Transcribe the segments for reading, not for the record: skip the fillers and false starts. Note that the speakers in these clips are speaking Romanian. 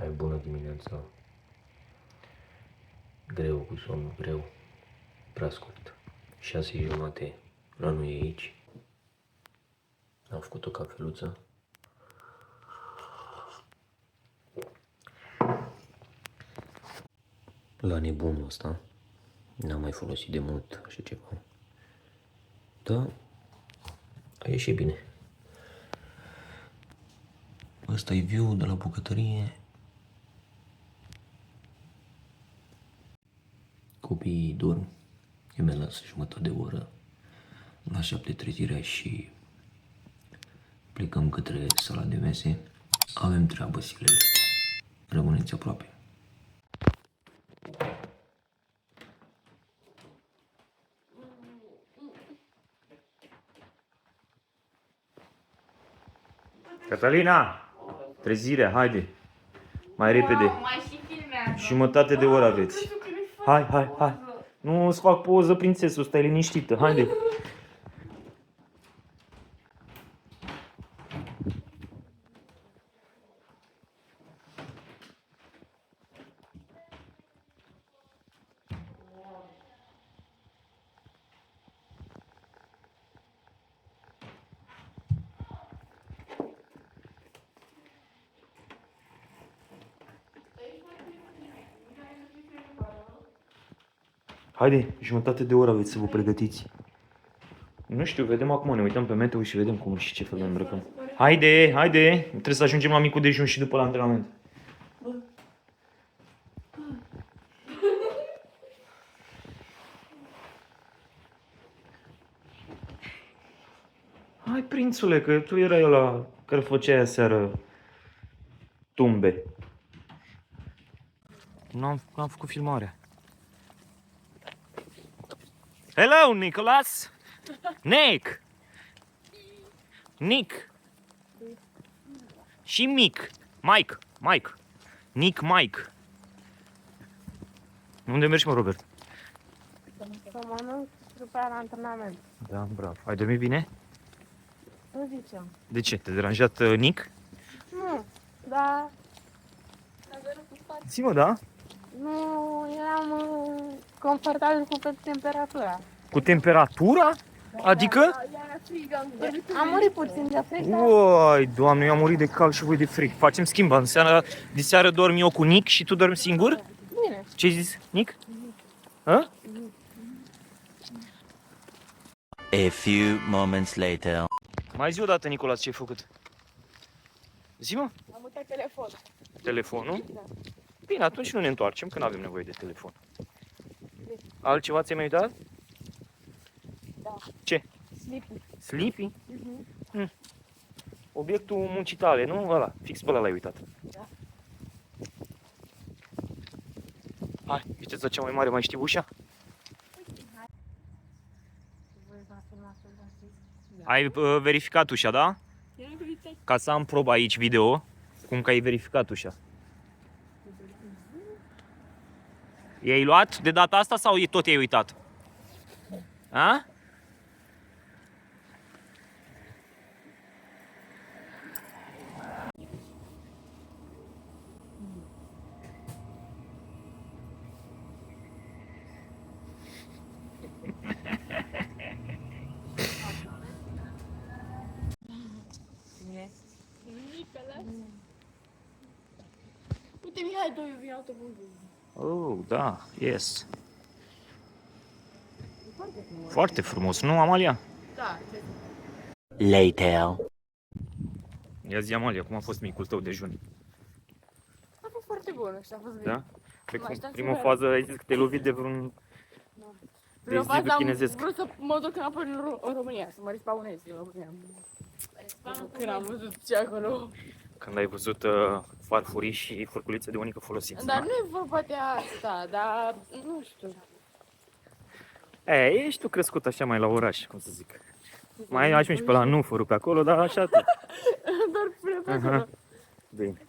Hai, bună dimineața. Greu cu somnul, greu. Prea scurt. 6:30 la noi aici. Am făcut o cafeluță. La nebunul ăsta. N-am mai folosit de mult așa ceva. Da, a ieșit bine. Ăsta e view de la bucătărie. Copiii dorm. Eu mi las jumătate de oră. La 7 trezirea și plecăm către sala de mese. Avem treabă zilele astea. Rămâneți aproape. Catalina! Trezire, haide! Mai repede! Mai și filmează. Jumătate de oră aveți. Hai! Nu îți fac poză, prințesul, stai liniștită, haide! Haide, jumătate de oră aveți să vă pregătiți. Nu știu, vedem acum, ne uităm pe meteo și vedem cum și ce fel de îmbrăcăm. Haide! Trebuie să ajungem la micul dejun și după la antrenament. Hai, prințule, că tu erai ăla care făcea aseară tumbe. N-am făcut filmarea. Hello, Nicholas! Nick! Și Mike. Mike. Unde mergi, mă, Robert? Să mănânc după aia la antrenament. Da, bravo. Ai dormit bine? Nu zicem. De ce? Te-a deranjat Nick? Nu, dar Zi-mă, da? nu eram confortabil cu temperatura. Cu temperatura? Adică? Am murit puțin de frică. Uai, Doamne, eu am murit de cald și voi de frig. Facem schimb. De seară dorm eu cu Nick și tu dormi singur? Bine. Ce-ai zis, Nick? A? A few moments later. Mai zi o dată, Nicolas, ce ai făcut? Zi-mă. Am uitat telefonul. Telefonul? Da. Bine, atunci nu ne întoarcem, că nu avem nevoie de telefon. Altceva ți-ai mai uitat? Da. Ce? Sleepy? Obiectul muncii tale, nu? Ăla, fix pe ăla l-ai uitat. Da. Hai, viteza cea mai mare, mai știi ușa? Ai verificat ușa, da? Ca să am probă aici video, cum că ai verificat ușa. I-ai luat de data asta sau tot i-ai uitat? A? Uite, Mihai, doi vin autobuzul. Oh, da, yes. Foarte frumos, nu, Amalia? Da. Later. Ia zi, Amalia, cum a fost micul tău dejun? A fost foarte bun și a fost bine. Da? Cred Mă că aștept prima să fază ai zis că te-ai lovit de vreun Prima zidul fază am chinezesc. vrut să mă duc înapoi în România, să mă respawnez în România. Când am văzut ce acolo. Când ai văzut farfurii și furculițe de unică folosință. Dar nu e vorba de asta, dar nu știu. Ești tu crescut așa mai la oraș, cum să zic. Mai ajungi pe la Nufăru pe acolo, dar așa tot. Doar până pe acolo. Bine.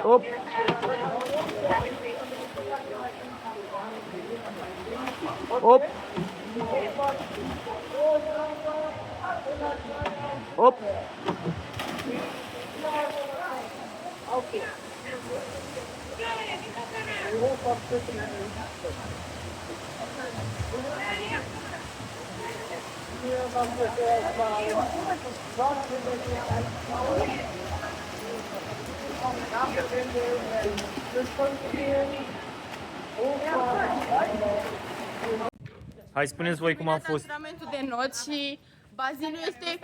Hop. Hop. Hop. Hai, spuneți voi cum am fost. Antrenamentul de not și bazinul este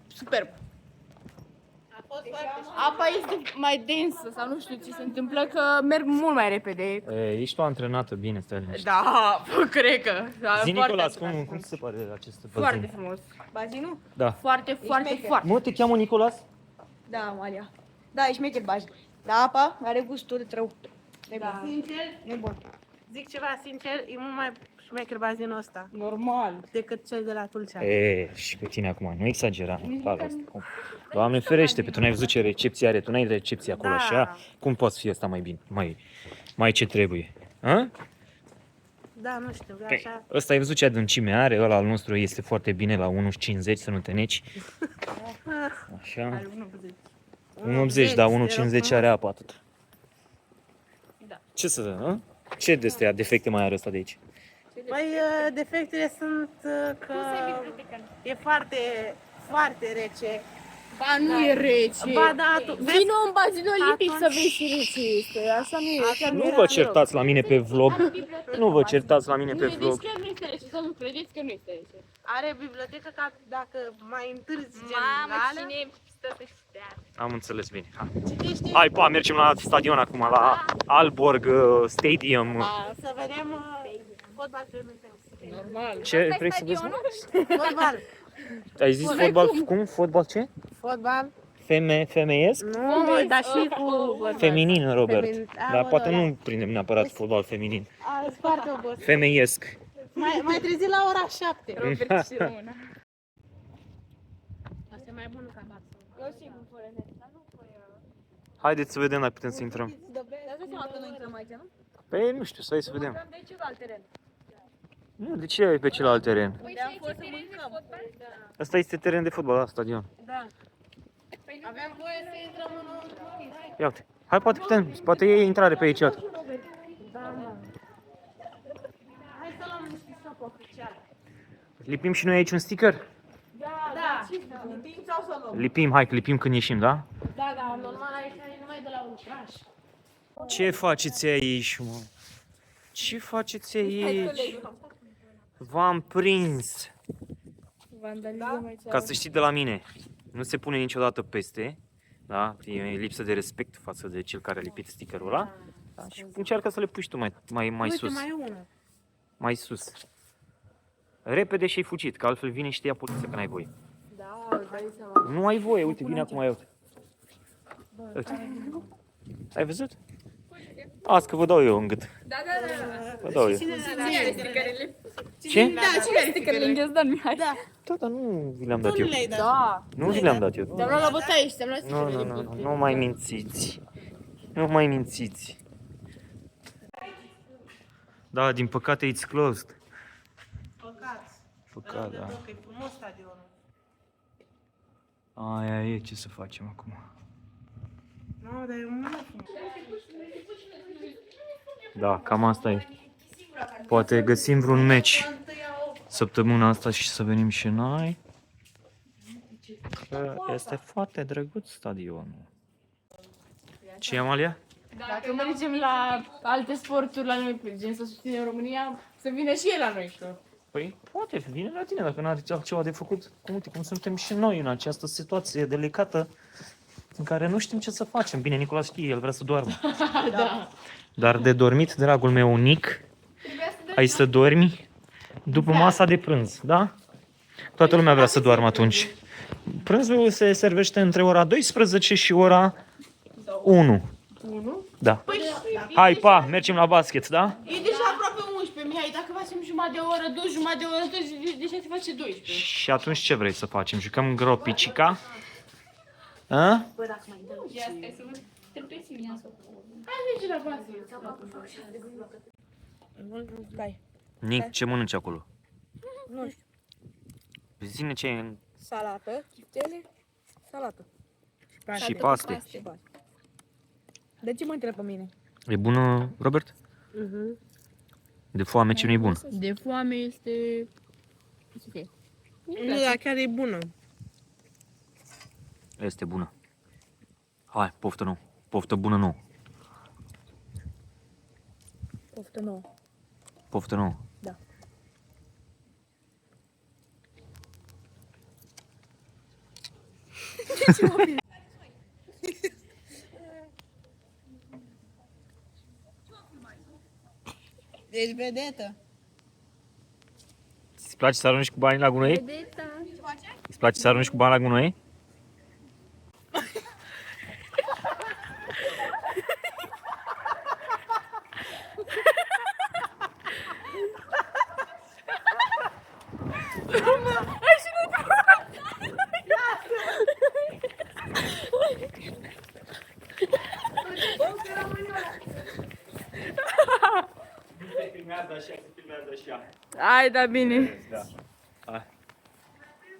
superb. Apa este mai densă sau nu știu ce se întâmplă, că merg mult mai repede. Ești tu antrenată bine, stai liniște. Da, cred că. Da, Zi, foarte Nicolas, frumos. cum ți se pare acest bazin? Foarte frumos. Bazinul? Da. Foarte, foarte, foarte. Nu te cheamă Nicolas? Da, Amalia. Da, e șmecher bazin. Da, apa are gustul de trău. Da. Sincer, Nebun. zic ceva sincer, e mult mai șmecher bazinul ăsta Normal. decât cel de la Tulcea. Și pe tine acum, nu exagera. Doamne ferește, pe tu n-ai văzut ce recepție are, tu n-ai recepție acolo, Da. așa? Cum poți fi ăsta mai bine, mai ce trebuie? A? Da, nu știu, Păi, așa. ăsta ai văzut ce adâncime are, ăla al nostru este foarte bine la 1,50, să nu te neci. Așa. 1,80, da, 1,50 are apă atât. Da. Ce să, a? Ce de defecte mai are ăsta de aici? Păi, defectele sunt că e foarte, foarte rece. Ba, nu e rece. Ba, da, tu, vezi, Vino în bazinul olimpic să Atunci- vezi ce rece este. Așa nu e. Chiar Nu era vă deloc. certați la mine pe vlog. Nu vă certați la mine Nu, pe deci vlog. chiar nu este rece. Să nu credeți că nu este rece. are bibliotecă ca dacă mai întârzi Mamă, generală, cine stă pe stea? Am înțeles bine. Hai. citește Hai, pa, mergem la stadion acum, la Aalborg Stadium. să vedem fotbal feminin. Normal. Ce vrei să vezi? Fotbal. Ai zis fotbal cum? Fotbal ce? Fotbal? Femeiesc? Nu, dar și cu... Feminin, Robert. Feminin. Dar Aoleu, poate da. nu prindem neapărat fotbal feminin. Sunt foarte obosit. Femeiesc. Mai trezi la ora 7. Robert și Româna. Asta e mai bună ca Barça. Eu sigur, fără net. Dar nu fără... Haideți să vedem dacă putem să intrăm. Dar nu seama că noi intrăm aici, nu? Păi nu știu, stai să vedem. Intrăm de celălalt teren. Nu, de ce e pe celălalt teren? Unde am fost să mâncăm. Asta este teren de fotbal, la stadion. Da. Aveam voie să intrăm în... Ia uite. Hai, poate e intrare pe aici. Iată. Hai să luăm niște stop oficial. Lipim și noi aici un sticker? Da. Lipim sau să luăm? Lipim, hai că lipim când ieșim, da? Da, da, normal aici e numai de la un traș. Ce faceți aici, mă? Ce faceți aici? V-am prins. Vandalizăm aici. Ca să știi de la mine, nu se pune niciodată peste, da? E lipsă de respect față de cel care a lipit stickerul ăla. Da? Și încearcă să le pui și tu mai Uite, sus, mai e unul. mai sus. Repede și-ai fugit, că altfel vine și te ia poliția că n-ai voie. Da, îți dai seama. Nu ai voie, uite, vine acum, ia uite. Uite. Ai văzut? Azi că vă dau eu în gât. Da, da, da. Vă dau eu. Cine are stickerele? Ce? Da, cine are stickerele? Îngheți, Dan Mihai. Da. Da, dar nu vi le-am dat eu. Le-ai dat. Da. Nu vi le-am dat eu. Te-am luat la bătaie și te-am luat Nu, stickerele. nu, nu, nu, nu mai mințiți. Nu mai mințiți. Da, din păcate it's closed. Păcat. Păcat, da. E frumos stadionul. Aia e, ce să facem acum? Nu, dar e mult frumos. Da, cam asta e. Poate găsim vreun meci săptămâna asta și să venim și noi. Că este foarte drăguț stadionul. Ce, Amalia? Dacă mergem la alte sporturi la noi, gen să susținem România, să vină și el la noi, știu. Păi poate vine la tine dacă n-are altceva de făcut. Cum suntem și noi în această situație delicată în care nu știm ce să facem. Bine, Nicola știe, el vrea să doarmă. Da. Dar de dormit, dragul meu Nic, ai să dormi după masa de prânz, da? Toată lumea vrea să doarmă atunci. Prânzul se servește între ora 12 și ora 1. 1? Da. Păi Hai, pa, mergem la basket, da? e deja aproape 11, Mihai, dacă facem jumătate de oră, 2 jumătate de oră, deja se face 12. Și atunci ce vrei să facem? Jucăm gropicica? A? trebuie să iasă. Hai nici la Basil. Stai. Nic, ce mănânci acolo? Nu știu. Zine ce e în... Salată, chiftele, salată. Și paste. Și paste. De ce mă întreb pe mine? E bună, Robert? De foame ce nu-i bun? De foame este... Ce fie? Nu, dar chiar e bună. Este bună. Hai, poftă nouă. Poftă bună nouă. Poftă nouă. Poftă nouă. Da. Deci vedetă. Îți place să arunci cu banii la gunoi? Îți place să arunci cu bani la gunoi? Hai, da bine. Da. Hai.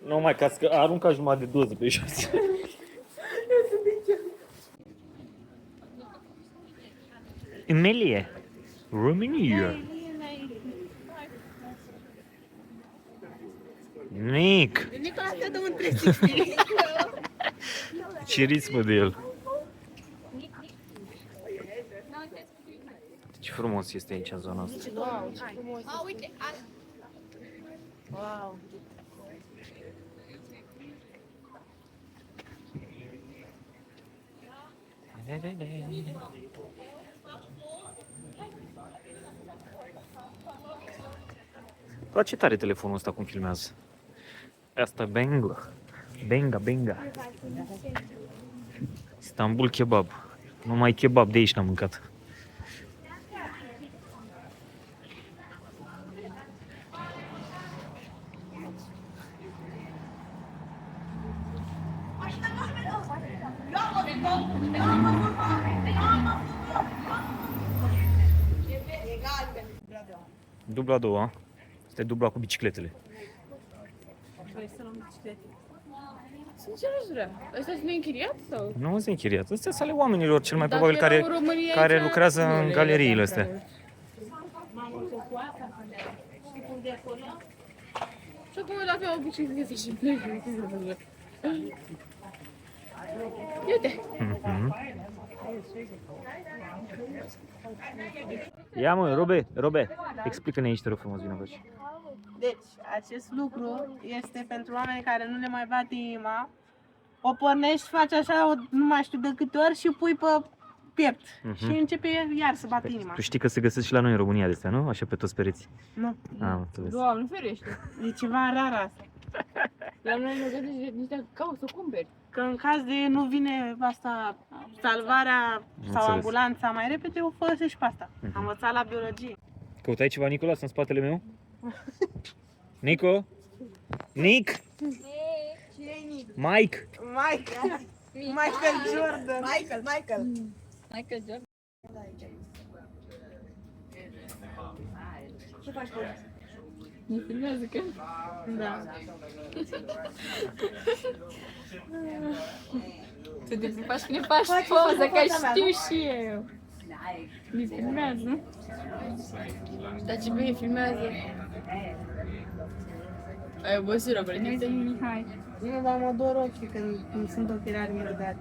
Nu mai, ca să arunca jumătate de doză pe jos. Emilie, România. Nic. Nicola te dă un 360. Ce ritmă de el. Ce frumos este aici în zona asta. Wow, ce frumos. A, uite. Wow. Dar ce tare telefonul ăsta cum filmează. Asta benga. Benga, benga. Istanbul kebab. Numai kebab de aici n-am mâncat. Dubla a doua. Este dubla cu bicicletele. Sincer, aș vrea. Ăsta sunt neînchiriat sau? Nu sunt închiriat. Astea sunt ale oamenilor, cel mai Dacă probabil, erau care, în România care aici, lucrează nu în le galeriile ia astea. prea mult. Și acum dacă au bicicletă și plec. Uite. Mhm. Ia mă, Robe, explică-ne aici, te rog frumos, vină aici. Deci, acest lucru este pentru oameni care nu le mai bate inima. O pornești, faci așa, nu mai știu de câte ori și pui pe piept. Și începe iar să bată inima. Tu știi că se găsesc și la noi în România de astea, nu? Așa pe toți pereții. Nu. Am înțeles. Doamne, ferește. E ceva rar asta. La noi ne găsești niște cauți să cumperi. Că în caz de nu vine asta, salvarea sau Înțeles. ambulanța mai repede, o folosești pe asta. Am învățat la biologie. Căutai ceva, Nicolas, în spatele meu? Nico? Nick? Mike? Michael Jordan. Michael Jordan. Ce faci, Paul? Ne filmează că... Da. Tu te faci că ne faci poză, că știu și eu. Ne filmează. Dar ce bine filmează. Ai obosit, Robert, ne uităm Mihai. Nu, dar mă dor ochii când sunt ochelari murdari.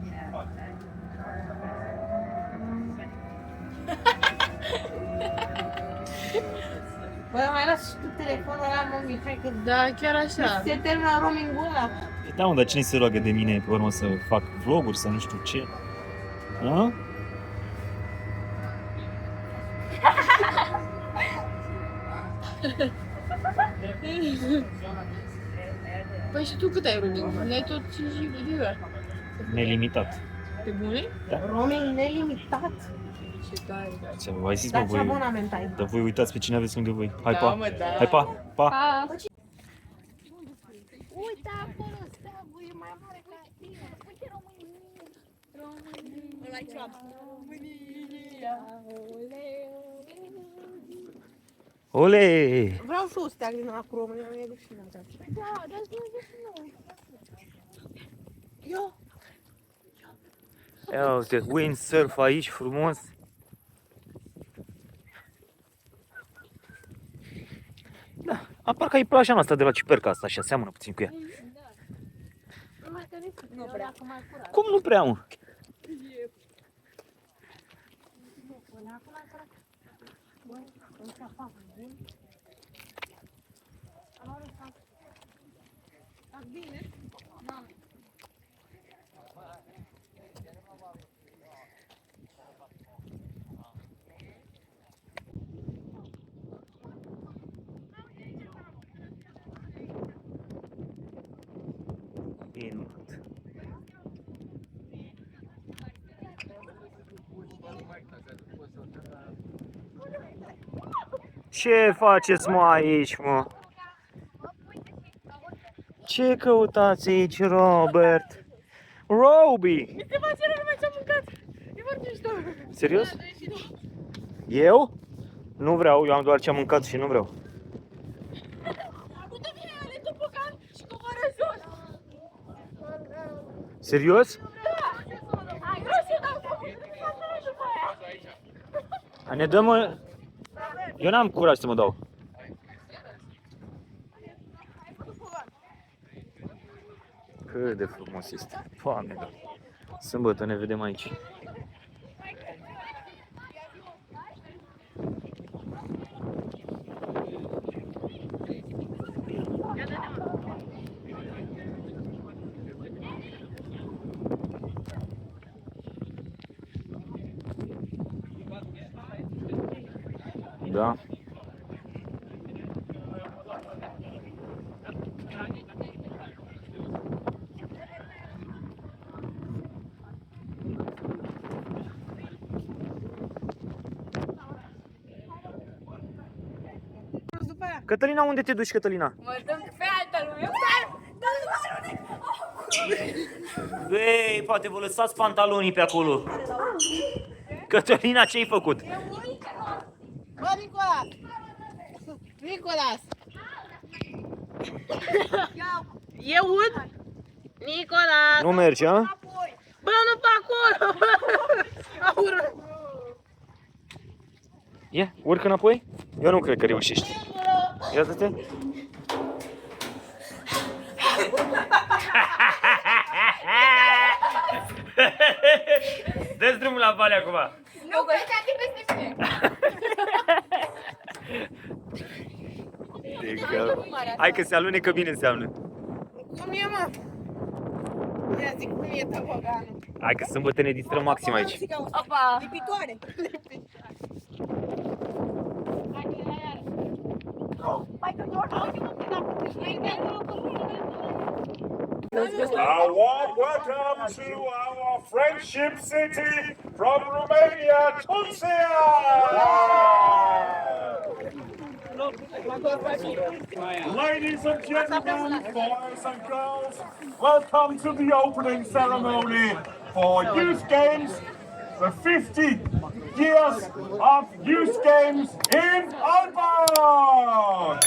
Bă, mai las și tu telefonul ăla, mă, Mihai, că Da, chiar așa. se termină roaming-ul ăla. Da, mă, dar cine se roagă de mine pe urmă să fac vloguri, să nu știu ce? A? Păi și tu cât ai roaming? Ne-ai tot 5 giga. Nelimitat. Pe bune? Roaming nelimitat. Ce tare. Ce v-ai zis, mă, Dar ce voi? abonament ai? Dar voi uitați pe cine aveți lângă voi. Hai, Da, pa! mă, da. Hai, pa! Pa! Pa! Uite acolo, stea, bă, e mai mare ca tine. Uite România. Ăla-i ceapă. Ole! Vreau și o steag din acolo, România, mi-e rușine asta. Da, dar să nu. Eu? Ia uite, windsurf aici frumos. Da, parcă e plaja noastră de la Ciperca asta, așa, seamănă puțin cu ea. Nu prea. Acum mai curat. Cum nu prea, mă? Minunat. Ce faceți, mă, aici, mă? Ce căutați aici, Robert? Roby! Se face rău ce-am mâncat. E foarte mișto. Serios? Eu? Nu vreau, eu am doar ce am mâncat și nu vreau. Uite vine ale topocan și coboară jos. Serios? Ai, vreau să dau foc. După aia. A, ne dăm... Eu n-am curaj să mă dau. Cât de frumos este. Doamne, da. Sâmbătă ne vedem aici. Da. După aia. Cătălina, unde te duci, Cătălina? Mă dăm pe altă lume. Ei, poate vă lăsați pantalonii pe acolo. Cătălina, ce-ai făcut? Bă, Nicolas! Nicolas! E ud? Nicolas! Nu mergi, a? Bă, nu pe acolo! Aură! Ia, urcă înapoi? Eu nu cred că reușești. Ia te. Dă-ți drumul la vale acum. Nu, că ăștia de peste mine. Hai că se alunecă bine înseamnă. Cum e, mă? Ia zic, cum e topoganul? Hai că sâmbătă ne distrăm maxim aici. Opa! Lipitoare. A warm welcome to our friendship city from Romania, Tunisia! Ladies and gentlemen, boys and girls, welcome to the opening ceremony for Youth Games, the 50 years of Youth Games in Aalborg!